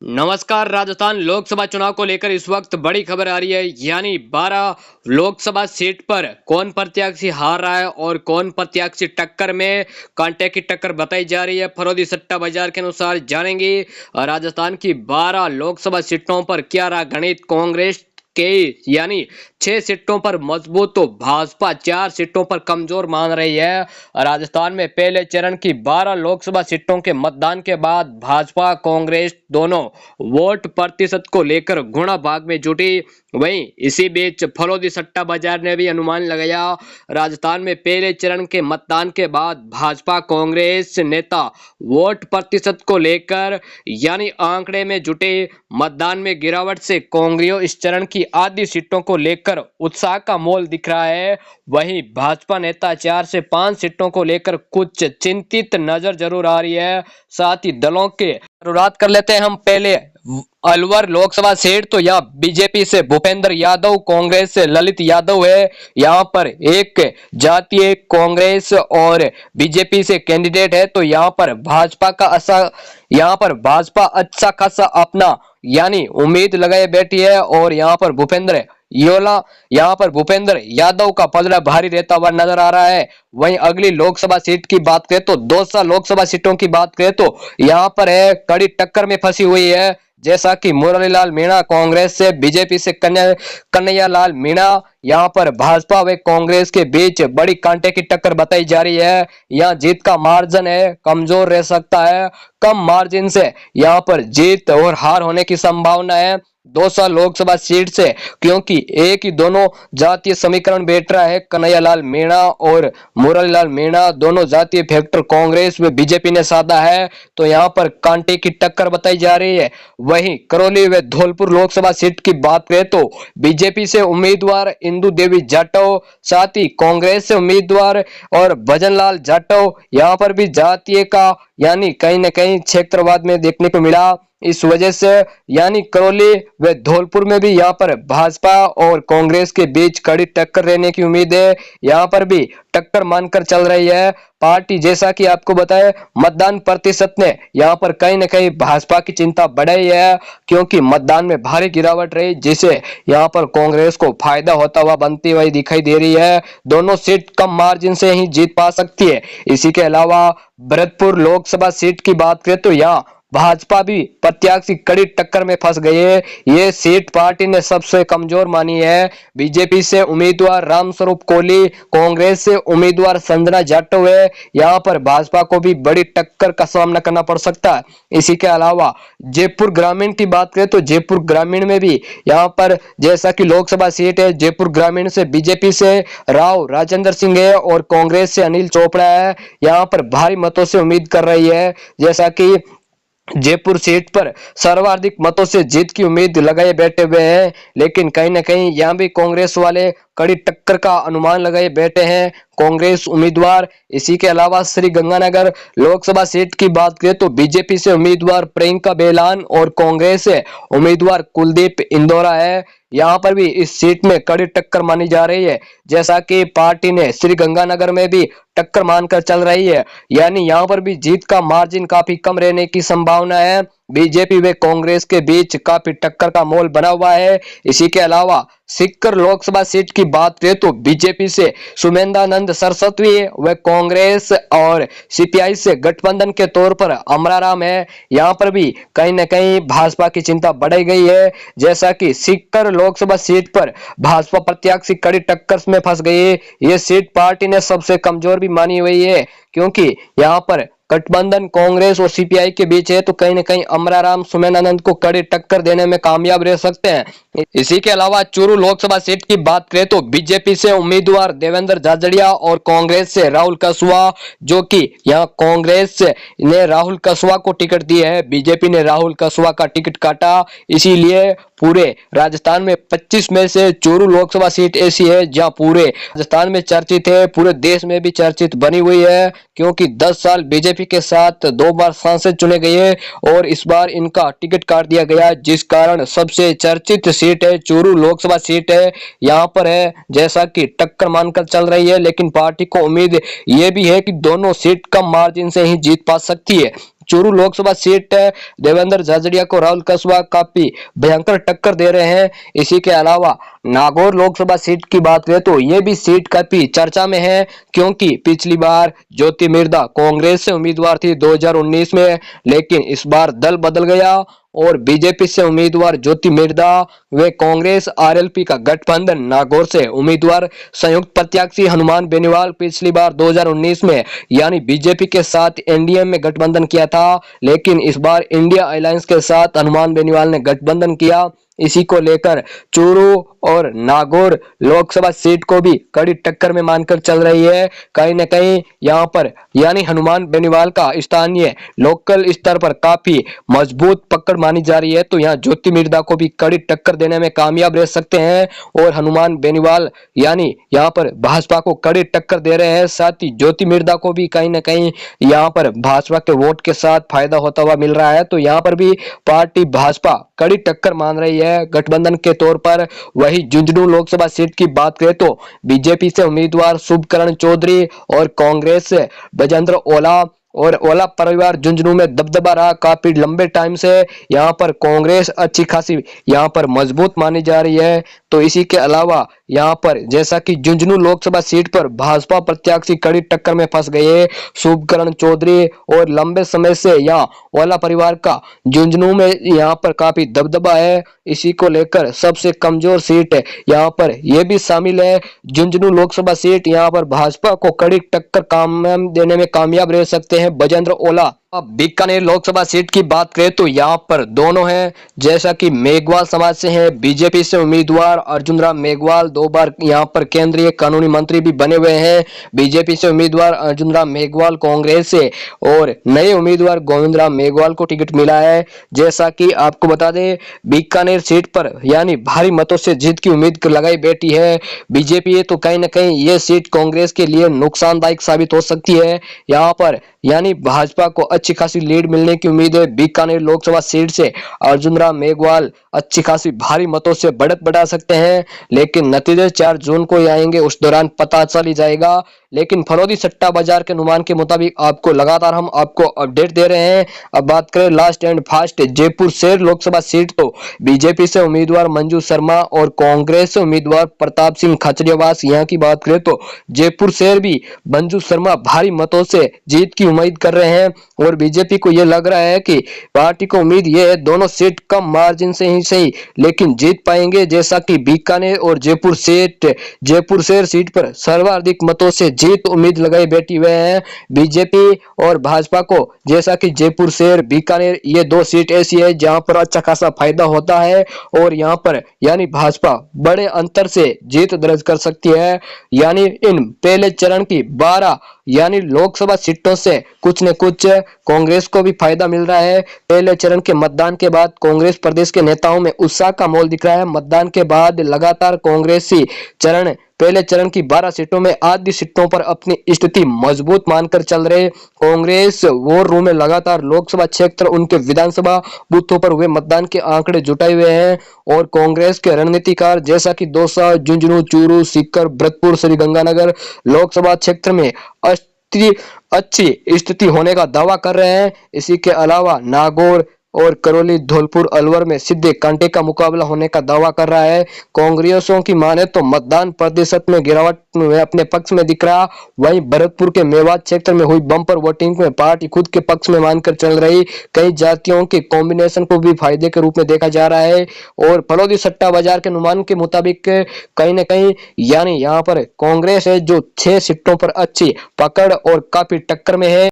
नमस्कार। राजस्थान लोकसभा चुनाव को लेकर इस वक्त बड़ी खबर आ रही है, यानी 12 लोकसभा सीट पर कौन प्रत्याशी हार रहा है और कौन प्रत्याशी टक्कर में कांटे की टक्कर बताई जा रही है। फरोदी सट्टा बाजार के अनुसार जानेंगे राजस्थान की 12 लोकसभा सीटों पर क्या रहा गणित। कांग्रेस के यानी 6 सीटों पर मजबूत तो भाजपा 4 सीटों पर कमजोर मान रही है। राजस्थान में पहले चरण की 12 लोकसभा सीटों के मतदान के बाद भाजपा कांग्रेस दोनों वोट प्रतिशत को लेकर गुणा भाग में जुटी। वहीं इसी बीच फरोदी सट्टा बाजार ने भी अनुमान लगाया, राजस्थान में पहले चरण के मतदान के बाद भाजपा कांग्रेस नेता वोट प्रतिशत को लेकर यानी आंकड़े में जुटे। मतदान में गिरावट से कांग्रेस इस चरण की आधी सीटों को लेकर उत्साह का मोल दिख रहा है। वहीं भाजपा नेता 4 से 5 सीटों को लेकर कुछ चिंतित नजर जरूर आ रही है। साथ ही दलों के शुरुआत कर लेते हैं हम पहले अलवर लोकसभा सीट। तो यहाँ बीजेपी से भूपेंद्र यादव, कांग्रेस से ललित यादव है। यहाँ पर एक जातीय कांग्रेस और बीजेपी से कैंडिडेट है। तो यहाँ पर भाजपा अच्छा खासा अपना यानी उम्मीद लगाए बैठी है और यहाँ पर भूपेंद्र यादव का पलड़ा भारी रहता हुआ नजर आ रहा है। वहीं अगली लोकसभा सीट की बात करें तो दौसा लोकसभा सीटों की बात करें तो यहाँ पर है कड़ी टक्कर में फंसी हुई है। जैसा कि मुरलीलाल मीणा कांग्रेस से, बीजेपी से कन्हैया लाल मीणा, यहाँ पर भाजपा व कांग्रेस के बीच बड़ी कांटे की टक्कर बताई जा रही है। यहाँ जीत का मार्जिन है कमजोर रह सकता है, कम मार्जिन से यहाँ पर जीत और हार होने की संभावना है। दौसा लोकसभा सीट से क्योंकि एक ही दोनों जातीय समीकरण बैठ रहा है, कन्हैया लाल मीणा और मुरलीलाल मीणा दोनों जातीय फैक्टर कांग्रेस व बीजेपी ने साधा है, तो यहाँ पर कांटे की टक्कर बताई जा रही है। वहीं करौली व धौलपुर लोकसभा सीट की बात करें तो बीजेपी से उम्मीदवार इंदु देवी जाटव, साथ ही कांग्रेस से उम्मीदवार और भजनलाल जाटव, यहाँ पर भी जातीय का यानी कहीं न कहीं क्षेत्रवाद में देखने को मिला। इस वजह से यानी करौली व धौलपुर में भी यहाँ पर भाजपा और कांग्रेस के बीच कड़ी टक्कर रहने की उम्मीद है। यहाँ पर भी टक्कर मानकर चल रही है पार्टी। जैसा कि आपको बताया, मतदान प्रतिशत ने यहाँ पर कहीं न कहीं भाजपा की चिंता बढ़ाई है क्योंकि मतदान में भारी गिरावट रही, जिसे यहाँ पर कांग्रेस को फायदा होता हुआ बनती हुई दिखाई दे रही है। दोनों सीट कम मार्जिन से ही जीत पा सकती है। इसी के अलावा भरतपुर लोकसभा सीट की बात करें तो यहाँ भाजपा भी प्रत्याशी कड़ी टक्कर में फंस गई है। ये सीट पार्टी ने सबसे कमजोर मानी है। बीजेपी से उम्मीदवार रामस्वरूप कोहली, कांग्रेस से उम्मीदवार संजना जाटव है। यहाँ पर भाजपा को भी बड़ी टक्कर का सामना करना पड़ सकता है। इसी के अलावा जयपुर ग्रामीण की बात करें तो जयपुर ग्रामीण में भी यहाँ पर जैसा कि लोकसभा सीट है, जयपुर ग्रामीण से बीजेपी से राव राजेंद्र सिंह है और कांग्रेस से अनिल चोपड़ा है। यहाँ पर भारी मतों से उम्मीद कर रही है। जैसा कि जयपुर सीट पर सर्वाधिक मतों से जीत की उम्मीद लगाए बैठे हुए हैं, लेकिन कहीं ना कहीं यहां भी कांग्रेस वाले कड़ी टक्कर का अनुमान लगाए बैठे हैं कांग्रेस उम्मीदवार। इसी के अलावा श्री गंगानगर लोकसभा सीट की बात करें तो बीजेपी से उम्मीदवार प्रियंका बेलान और कांग्रेस से उम्मीदवार कुलदीप इंदौरा है। यहाँ पर भी इस सीट में कड़ी टक्कर मानी जा रही है। जैसा कि पार्टी ने श्री गंगानगर में भी टक्कर मानकर चल रही है, यानी यहाँ पर भी जीत का मार्जिन काफी कम रहने की संभावना है। बीजेपी व कांग्रेस के बीच काफी टक्कर का मोल बना हुआ है। इसी के अलावा सीकर लोकसभा सीट की बात करें तो बीजेपी से सुमेंदानंद सरस्वती व कांग्रेस और सीपीआई से गठबंधन के तौर पर अमराराम है। यहाँ पर भी कहीं न कहीं भाजपा की चिंता बढ़ाई गई है। जैसा कि सीकर लोकसभा सीट पर भाजपा प्रत्याशी कड़ी टक्कर में फंस गई है। ये सीट पार्टी ने सबसे कमजोर भी मानी हुई है क्योंकि यहाँ पर गठबंधन कांग्रेस और सीपीआई के बीच है, तो कहीं न कहीं अमराराम सुमेनानंद को कड़ी टक्कर देने में कामयाब रह सकते हैं। इसी के अलावा चूरू लोकसभा सीट की बात करें तो बीजेपी से उम्मीदवार देवेंद्र झाझड़िया और कांग्रेस से राहुल कसवा, जो कि यहाँ कांग्रेस ने राहुल कसवा को टिकट दी है, बीजेपी ने राहुल कसवा का टिकट काटा। इसीलिए पूरे राजस्थान में 25 में से चूरू लोकसभा सीट ऐसी है जहां पूरे राजस्थान में चर्चित है, पूरे देश में भी चर्चित बनी हुई है क्योंकि 10 साल बीजेपी के साथ 2 बार सांसद चुने गए और इस बार इनका टिकट काट दिया गया, जिस कारण सबसे चर्चित सीट है चूरू लोकसभा सीट है। यहाँ पर है जैसा कि टक्कर मानकर चल रही है, लेकिन पार्टी को उम्मीद ये भी है कि दोनों सीट कम मार्जिन से ही जीत पा सकती है चूरू लोकसभा सीट देवेंद्र झाझड़िया को राहुल कुशवाहा काफी भयंकर टक्कर दे रहे हैं। इसी के अलावा नागौर लोकसभा सीट की बात करें तो ये भी सीट काफी चर्चा में है, क्योंकि पिछली बार ज्योति मिर्धा कांग्रेस से उम्मीदवार थी 2019 में, लेकिन इस बार दल बदल गया और बीजेपी से उम्मीदवार ज्योति मिर्धा वे कांग्रेस आरएलपी का गठबंधन नागौर से उम्मीदवार संयुक्त प्रत्याशी हनुमान बेनीवाल पिछली बार 2019 में यानी बीजेपी के साथ एनडीए में गठबंधन किया था, लेकिन इस बार इंडिया अलायंस के साथ हनुमान बेनीवाल ने गठबंधन किया। इसी को लेकर चूरू और नागौर लोकसभा सीट को भी कड़ी टक्कर में मानकर चल रही है। कहीं न कहीं यहां पर यानी हनुमान बेनीवाल का स्थानीय लोकल स्तर पर काफी मजबूत पकड़ मानी जा रही है, तो यहां ज्योति मिर्धा को भी कड़ी टक्कर देने में कामयाब रह सकते हैं और हनुमान बेनीवाल यानी यहां पर भाजपा को कड़ी टक्कर दे रहे हैं। साथ ही ज्योति मिर्धा को भी कहीं न कहीं यहां पर भाजपा के वोट के साथ फायदा होता हुआ मिल रहा है, तो यहां पर भी पार्टी भाजपा कड़ी टक्कर मान रही है गठबंधन के तौर पर। वही झुंझुनू लोकसभा सीट की बात करें तो बीजेपी से उम्मीदवार शुभकरण चौधरी और कांग्रेस से बजेंद्र ओला और ओला परिवार झुंझुनू में दबदबा रहा काफी लंबे टाइम से। यहां पर कांग्रेस अच्छी खासी यहां पर मजबूत मानी जा रही है। तो इसी के अलावा यहां पर जैसा कि झुंझुनू लोकसभा सीट पर भाजपा प्रत्याशी कड़ी टक्कर में फंस गए शुभकरण चौधरी और लंबे समय से यहां ओला परिवार का झुंझुनू में यहां पर काफी दबदबा है। इसी को लेकर सबसे कमजोर सीट यहां पर यह भी शामिल है झुंझुनू लोकसभा सीट। यहां पर भाजपा को कड़ी टक्कर देने में कामयाब रह सकते हैं बजेंद्र ओला। अब बीकानेर लोकसभा सीट की बात करें तो यहाँ पर दोनों हैं, जैसा कि मेघवाल समाज से हैं बीजेपी से उम्मीदवार अर्जुन राम मेघवाल 2 बार यहाँ पर केंद्रीय कानूनी मंत्री भी बने हुए हैं। बीजेपी से उम्मीदवार अर्जुन राम मेघवाल कांग्रेस से और नए उम्मीदवार गोविंद राम मेघवाल को टिकट मिला है। जैसा कि आपको बता दें बीकानेर सीट पर यानी भारी मतों से जीत की उम्मीद लगाई बैठी है बीजेपी, तो कहीं ना कहीं ये सीट कांग्रेस के लिए नुकसानदायक साबित हो सकती है। यहाँ पर यानी भाजपा को अच्छी खासी लीड मिलने की उम्मीद है। बीकानेर लोकसभा सीट से अर्जुन राम मेघवाल अच्छी खासी भारी मतों से बढ़त बढ़ा सकते हैं, लेकिन नतीजे 4 जून को आएंगे, उस दौरान पता चल ही जाएगा। लेकिन फरोदी सट्टा बाजार के अनुमान के मुताबिक आपको लगातार हम आपको अपडेट दे रहे हैं। अब बात करें लास्ट एंड फास्ट जयपुर शहर लोकसभा सीट, तो बीजेपी से उम्मीदवार मंजू शर्मा और कांग्रेस से उम्मीदवार प्रताप सिंह खचरियावास यहाँ की बात करें तो जयपुर शहर भी मंजू शर्मा भारी मतों से जीत की उम्मीद कर रहे हैं और बीजेपी को यह लग रहा है कि पार्टी को उम्मीद यह है दोनों सीट कम मार्जिन से ही सही लेकिन जीत पाएंगे। जैसा कि बीकानेर और जयपुर शहर सीट पर सर्वाधिक मतों से जीत उम्मीद लगाई बैठी हुए हैं बीजेपी और भाजपा को। जैसा कि जयपुर शहर बीकानेर ये 2 सीट ऐसी है जहां पर अच्छा खासा फायदा होता है और यहां पर यानी भाजपा बड़े अंतर से जीत दर्ज कर सकती है। यानी इन पहले चरण की 12 यानी लोकसभा सीटों से कुछ न कुछ कांग्रेस को भी फायदा मिल रहा है। पहले चरण के मतदान के बाद कांग्रेस प्रदेश के नेताओं में उत्साह का माहौल दिख रहा है। मतदान के बाद लगातार कांग्रेसी पहले चरण की 12 सीटों में आधी सीटों पर अपनी स्थिति मजबूत मानकर चल रहे। कांग्रेस वॉर रूम में लगातार लोकसभा क्षेत्र उनके विधानसभा बूथों पर हुए मतदान के आंकड़े जुटाए हुए हैं और कांग्रेस के रणनीतिकार जैसा कि दौसा, झुंझुनू, चूरू, सीकर, भरतपुर, श्रीगंगानगर लोकसभा क्षेत्र में अच्छी स्थिति होने का दावा कर रहे हैं। इसी के अलावा नागौर और करौली, धौलपुर, अलवर में सीधे कांटे का मुकाबला होने का दावा कर रहा है। कांग्रेसियों की माने तो मतदान प्रतिशत में गिरावट में अपने पक्ष में दिख रहा। वहीं भरतपुर के मेवात क्षेत्र में हुई बम्पर वोटिंग में पार्टी खुद के पक्ष में मानकर चल रही। कई जातियों के कॉम्बिनेशन को भी फायदे के रूप में देखा जा रहा है और फरोदी सट्टा बाजार के अनुमान के मुताबिक कहीं न कहीं यानी यहाँ पर कांग्रेस है जो 6 सीटों पर अच्छी पकड़ और काफी टक्कर में है।